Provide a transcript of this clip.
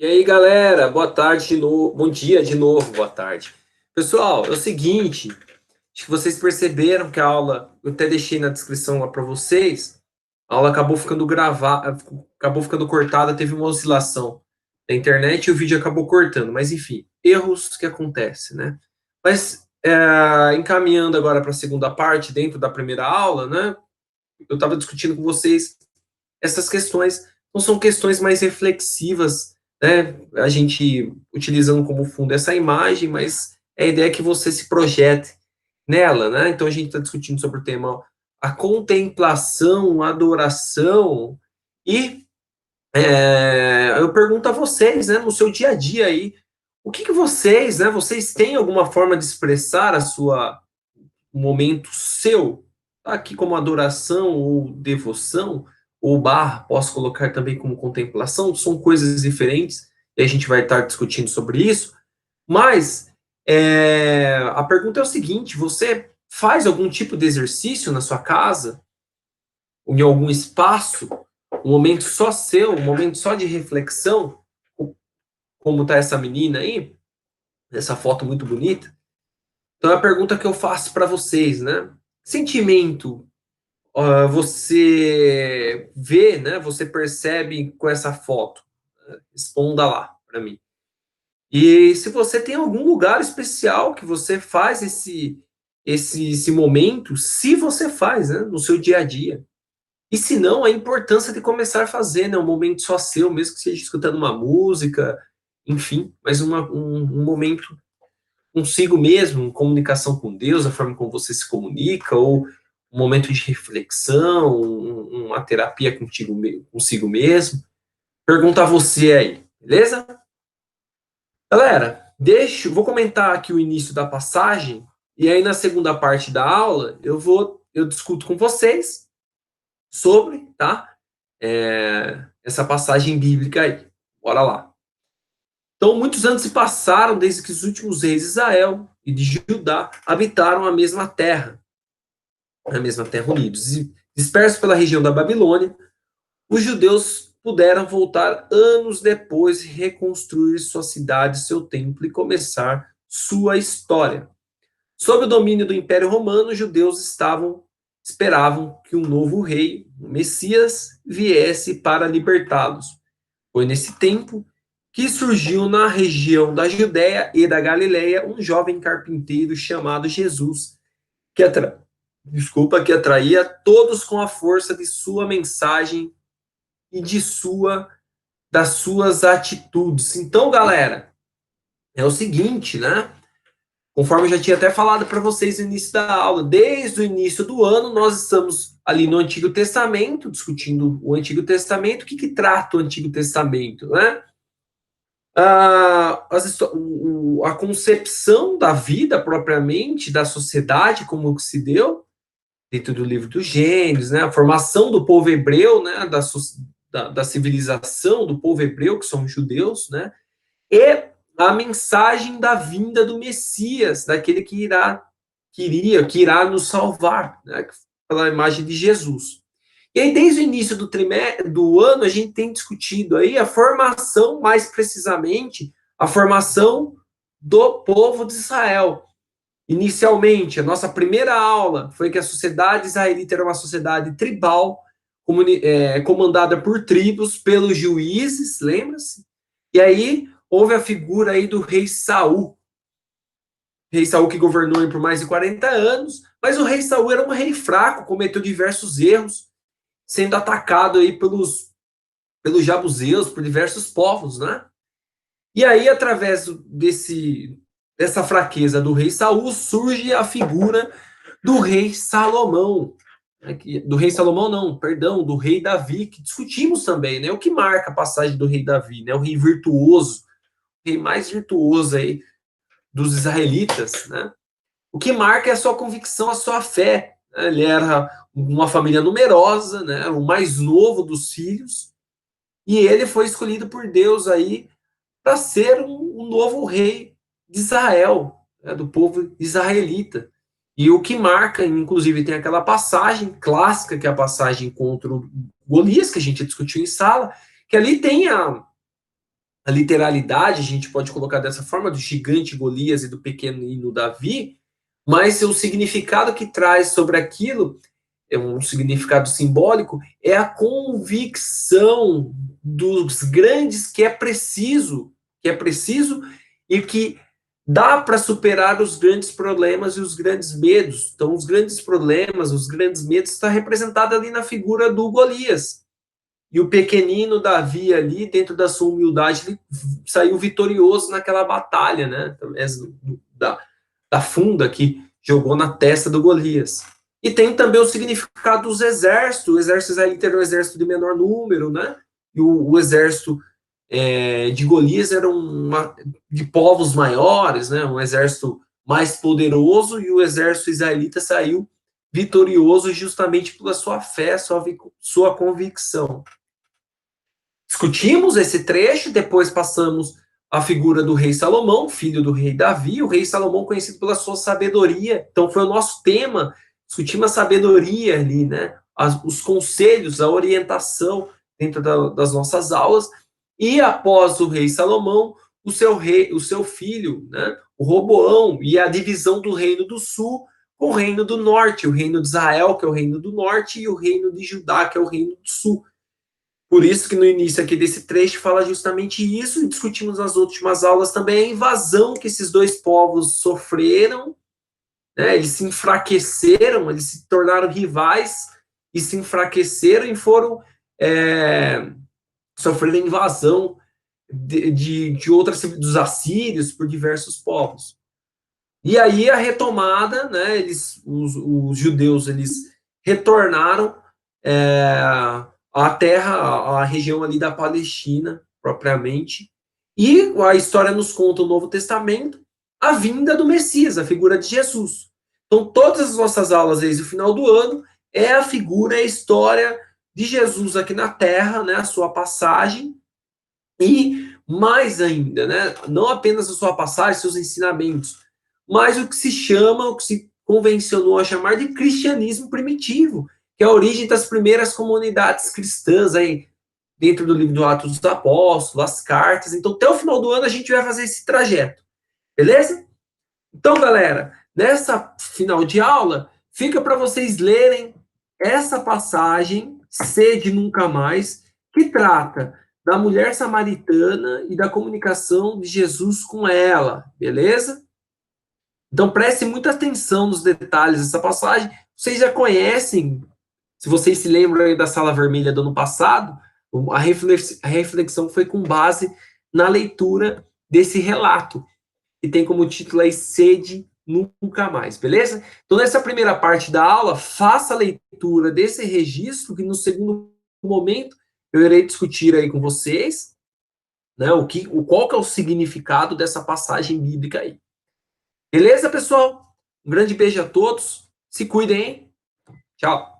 E aí, galera, boa tarde de novo, bom dia de novo, boa tarde. Pessoal, é o seguinte, acho que vocês perceberam que a aula, eu até deixei na descrição lá para vocês, a aula acabou ficando gravada, acabou ficando cortada, teve uma oscilação da internet e o vídeo acabou cortando, mas enfim, erros que acontecem, né? Mas encaminhando agora para a segunda parte, dentro da primeira aula, né? Eu estava discutindo com vocês essas questões, não são questões mais reflexivas, né? A gente utilizando como fundo essa imagem, mas a ideia é que você se projete nela, né? Então a gente está discutindo sobre o tema a contemplação, a adoração, e eu pergunto a vocês, né, no seu dia a dia aí, o que vocês, né, vocês têm alguma forma de expressar a sua um momento seu, tá aqui como adoração ou devoção, ou barra, posso colocar também como contemplação, são coisas diferentes, e a gente vai estar discutindo sobre isso, mas a pergunta é o seguinte, você faz algum tipo de exercício na sua casa, ou em algum espaço, um momento só seu, um momento só de reflexão, como está essa menina aí, essa foto muito bonita? Então é a pergunta que eu faço para vocês, né? Sentimento você vê, né? Você percebe com essa foto? Responda lá para mim. E se você tem algum lugar especial que você faz esse momento, se você faz, né? No seu dia a dia. E se não, a importância de começar a fazer, né? Um momento só seu, mesmo que seja escutando uma música, enfim, mas um momento consigo mesmo, em comunicação com Deus, a forma como você se comunica, ou um momento de reflexão, uma terapia consigo mesmo. Pergunta a você aí, beleza? Galera, vou comentar aqui o início da passagem, e aí na segunda parte da aula eu discuto com vocês sobre, tá? Essa passagem bíblica aí. Bora lá. Então, muitos anos se passaram desde que os últimos reis de Israel e de Judá habitaram a mesma terra unidos. E, dispersos pela região da Babilônia, os judeus puderam voltar anos depois e reconstruir sua cidade, seu templo e começar sua história. Sob o domínio do Império Romano, os judeus esperavam que um novo rei, o Messias, viesse para libertá-los. Foi nesse tempo que surgiu na região da Judéia e da Galileia um jovem carpinteiro chamado Jesus, que, que atraía todos com a força de sua mensagem e das suas atitudes. Então, galera, é o seguinte, né? Conforme eu já tinha até falado para vocês no início da aula, desde o início do ano, nós estamos ali no Antigo Testamento, discutindo o Antigo Testamento. O que trata o Antigo Testamento, né? A concepção da vida propriamente, da sociedade, como se deu, dentro do livro do Gênesis, né? A formação do povo hebreu, né? Da civilização do povo hebreu, que são os judeus, né? E a mensagem da vinda do Messias, daquele que irá nos salvar, né? Pela imagem de Jesus. E aí, desde o início do ano, a gente tem discutido aí a formação, mais precisamente, a formação do povo de Israel. Inicialmente, a nossa primeira aula foi que a sociedade israelita era uma sociedade tribal, comandada por tribos, pelos juízes, lembra-se? E aí houve a figura aí do rei Saul. Rei Saul que governou por mais de 40 anos, mas o rei Saul era um rei fraco, cometeu diversos erros, sendo atacado aí pelos Jabuseus, por diversos povos, né? E aí, através dessa fraqueza do rei Saul, surge a figura do rei Salomão. Do rei Salomão, não, perdão, do rei Davi, que discutimos também, né? O que marca a passagem do rei Davi, né? O rei virtuoso, o rei mais virtuoso aí dos israelitas, né? O que marca é a sua convicção, a sua fé. Né? Ele era uma família numerosa, né? O mais novo dos filhos, e ele foi escolhido por Deus aí para ser um novo rei de Israel, né, do povo israelita. E o que marca, inclusive, tem aquela passagem clássica, que é a passagem contra o Golias, que a gente discutiu em sala, que ali tem a literalidade, a gente pode colocar dessa forma, do gigante Golias e do pequenino Davi, mas o significado que traz sobre aquilo, é um significado simbólico, é a convicção dos grandes que é preciso e que dá para superar os grandes problemas e os grandes medos. Então, os grandes problemas, os grandes medos, está representado ali na figura do Golias. E o pequenino Davi ali, dentro da sua humildade, ele saiu vitorioso naquela batalha, né? Da funda que jogou na testa do Golias. E tem também o significado dos exércitos. O exército israelita era um exército de menor número, né? E o exército de Golias era de povos maiores, né? Um exército mais poderoso, e o exército israelita saiu vitorioso justamente pela sua fé, sua convicção. Discutimos esse trecho, depois passamos a figura do rei Salomão, filho do rei Davi, o rei Salomão conhecido pela sua sabedoria. Então foi o nosso tema, discutimos a sabedoria ali, né? Os conselhos, a orientação dentro das nossas aulas. E após o rei Salomão, o seu filho, né? O Roboão, e a divisão do reino do sul com o reino do norte, o reino de Israel, que é o reino do norte, e o reino de Judá, que é o reino do sul. Por isso que no início aqui desse trecho fala justamente isso, e discutimos nas últimas aulas também a invasão que esses dois povos sofreram, né? Eles se enfraqueceram, eles se tornaram rivais e se enfraqueceram e foram sofrendo invasão de outras, dos assírios por diversos povos. E aí a retomada, né? Os judeus, eles retornaram a terra, a região ali da Palestina, propriamente. E a história nos conta, o Novo Testamento, a vinda do Messias, a figura de Jesus. Então, todas as nossas aulas desde o final do ano é a figura, é a história de Jesus aqui na Terra, né, a sua passagem, e mais ainda, né, não apenas a sua passagem, seus ensinamentos, mas o que se chama, o que se convencionou a chamar de cristianismo primitivo, que é a origem das primeiras comunidades cristãs aí, dentro do livro do Atos dos Apóstolos, as cartas. Então, até o final do ano a gente vai fazer esse trajeto, beleza? Então, galera, nessa final de aula, fica para vocês lerem essa passagem, Sede Nunca Mais, que trata da mulher samaritana e da comunicação de Jesus com ela, beleza? Então, prestem muita atenção nos detalhes dessa passagem. Vocês já conhecem, se vocês se lembram aí da Sala Vermelha do ano passado, a reflexão foi com base na leitura desse relato, que tem como título aí Sede Nunca Mais, beleza? Então, nessa primeira parte da aula, faça a leitura desse registro, que no segundo momento eu irei discutir aí com vocês, né, qual que é o significado dessa passagem bíblica aí. Beleza, pessoal? Um grande beijo a todos. Se cuidem, hein? Tchau.